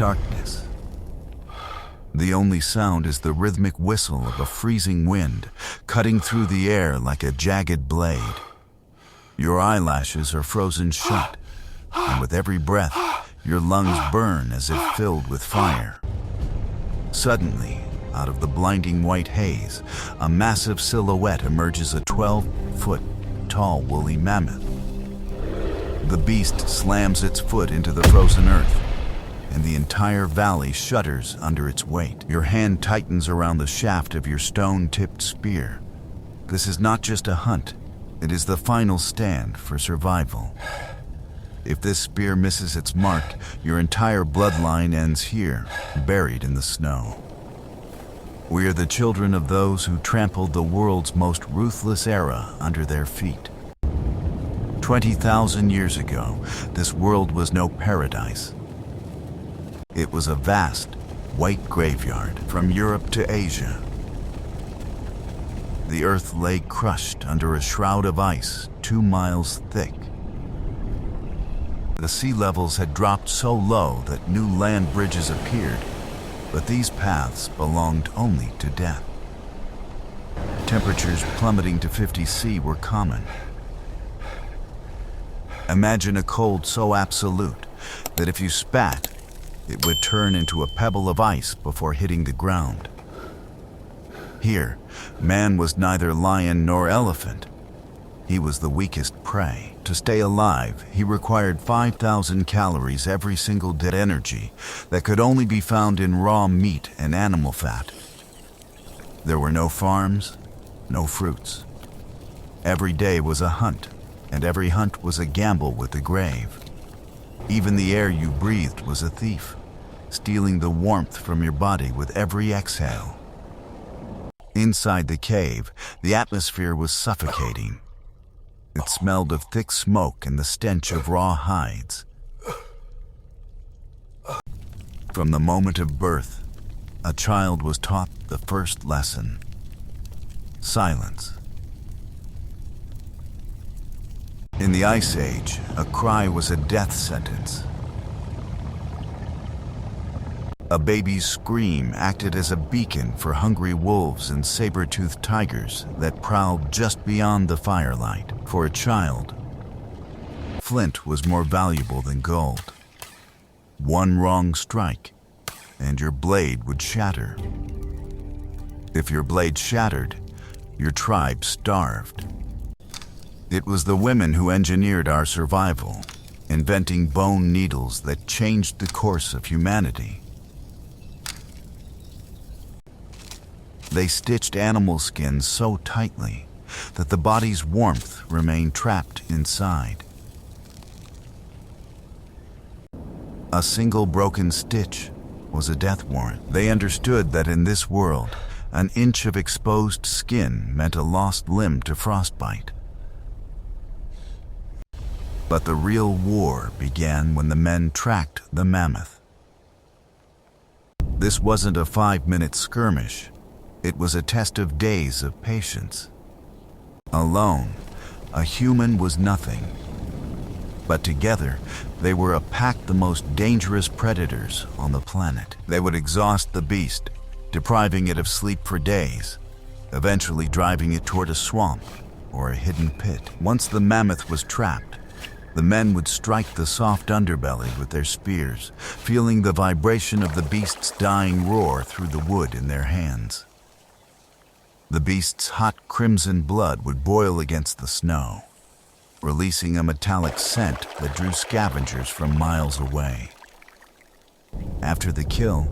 Darkness. The only sound is the rhythmic whistle of a freezing wind, cutting through the air like a jagged blade. Your eyelashes are frozen shut, and with every breath, your lungs burn as if filled with fire. Suddenly, out of the blinding white haze, a massive silhouette emerges, a 12-foot-tall woolly mammoth. The beast slams its foot into the frozen earth, and the entire valley shudders under its weight. Your hand tightens around the shaft of your stone-tipped spear. This is not just a hunt, it is the final stand for survival. If this spear misses its mark, your entire bloodline ends here, buried in the snow. We are the children of those who trampled the world's most ruthless era under their feet. 20,000 years ago, this world was no paradise. It was a vast, white graveyard from Europe to Asia. The earth lay crushed under a shroud of ice 2 miles thick. The sea levels had dropped so low that new land bridges appeared, but these paths belonged only to death. Temperatures plummeting to 50 C were common. Imagine a cold so absolute that if you spat, it would turn into a pebble of ice before hitting the ground. Here, man was neither lion nor elephant. He was the weakest prey. To stay alive, he required 5,000 calories every single day, energy that could only be found in raw meat and animal fat. There were no farms, no fruits. Every day was a hunt, and every hunt was a gamble with the grave. Even the air you breathed was a thief, stealing the warmth from your body with every exhale. Inside the cave, the atmosphere was suffocating. It smelled of thick smoke and the stench of raw hides. From the moment of birth, a child was taught the first lesson: silence. In the Ice Age, a cry was a death sentence. A baby's scream acted as a beacon for hungry wolves and saber-toothed tigers that prowled just beyond the firelight. For a child, flint was more valuable than gold. One wrong strike, and your blade would shatter. If your blade shattered, your tribe starved. It was the women who engineered our survival, inventing bone needles that changed the course of humanity. They stitched animal skins so tightly that the body's warmth remained trapped inside. A single broken stitch was a death warrant. They understood that in this world, an inch of exposed skin meant a lost limb to frostbite. But the real war began when the men tracked the mammoth. This wasn't a 5-minute skirmish. It was a test of days of patience. Alone, a human was nothing. But together, they were a pack, the most dangerous predators on the planet. They would exhaust the beast, depriving it of sleep for days, eventually driving it toward a swamp or a hidden pit. Once the mammoth was trapped, the men would strike the soft underbelly with their spears, feeling the vibration of the beast's dying roar through the wood in their hands. The beast's hot crimson blood would boil against the snow, releasing a metallic scent that drew scavengers from miles away. After the kill,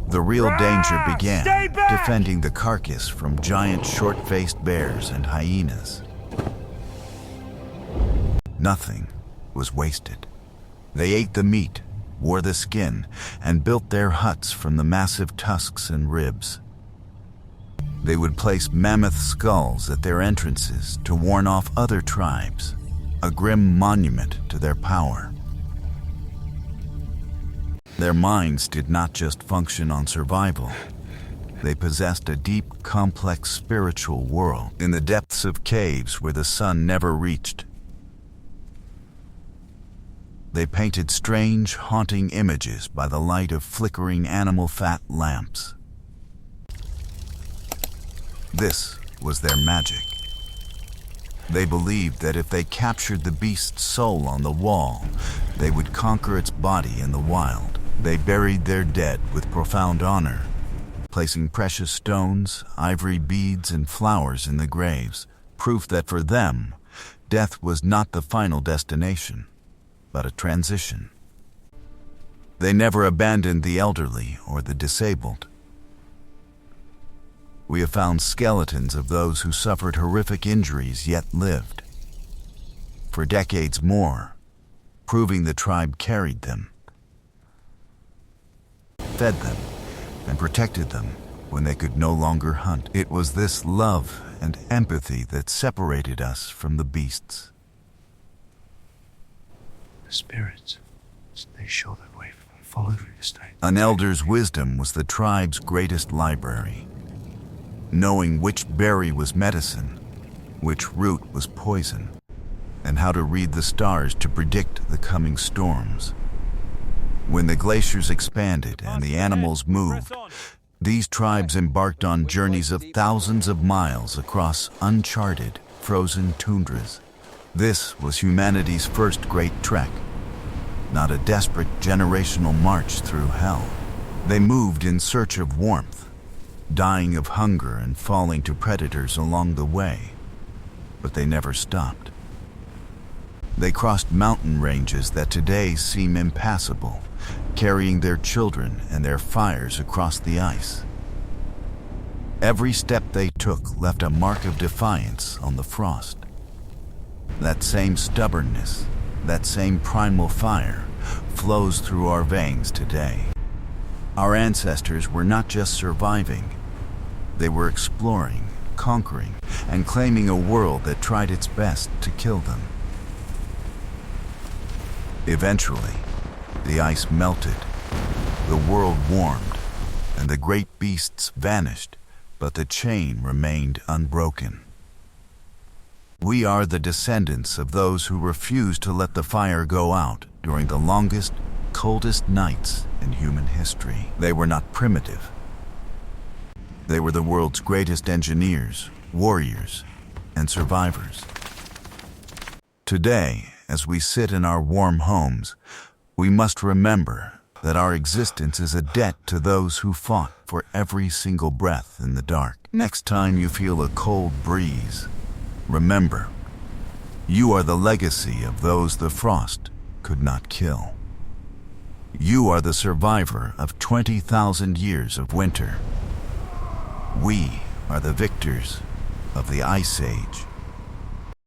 the real danger began, defending the carcass from giant short-faced bears and hyenas. Nothing was wasted. They ate the meat, wore the skin, and built their huts from the massive tusks and ribs. They would place mammoth skulls at their entrances to warn off other tribes, a grim monument to their power. Their minds did not just function on survival. They possessed a deep, complex spiritual world in the depths of caves where the sun never reached. They painted strange, haunting images by the light of flickering animal fat lamps. This was their magic. They believed that if they captured the beast's soul on the wall, they would conquer its body in the wild. They buried their dead with profound honor, placing precious stones, ivory beads, and flowers in the graves, proof that for them, death was not the final destination, but a transition. They never abandoned the elderly or the disabled. We have found skeletons of those who suffered horrific injuries yet lived. For decades more, proving the tribe carried them, fed them, and protected them when they could no longer hunt. It was this love and empathy that separated us from the beasts. The spirits, they show their way and follow through the state. An elder's wisdom was the tribe's greatest library. Knowing which berry was medicine, which root was poison, and how to read the stars to predict the coming storms. When the glaciers expanded and the animals moved, these tribes embarked on journeys of thousands of miles across uncharted, frozen tundras. This was humanity's first great trek, not a desperate generational march through hell. They moved in search of warmth, dying of hunger and falling to predators along the way, but they never stopped. They crossed mountain ranges that today seem impassable, carrying their children and their fires across the ice. Every step they took left a mark of defiance on the frost. That same stubbornness, that same primal fire, flows through our veins today. Our ancestors were not just surviving, they were exploring, conquering, and claiming a world that tried its best to kill them. Eventually, the ice melted, the world warmed, and the great beasts vanished, but the chain remained unbroken. We are the descendants of those who refused to let the fire go out during the longest, coldest nights in human history. They were not primitive. They were the world's greatest engineers, warriors, and survivors. Today, as we sit in our warm homes, we must remember that our existence is a debt to those who fought for every single breath in the dark. Next time you feel a cold breeze, remember, you are the legacy of those the frost could not kill. You are the survivor of 20,000 years of winter. We are the victors of the Ice Age.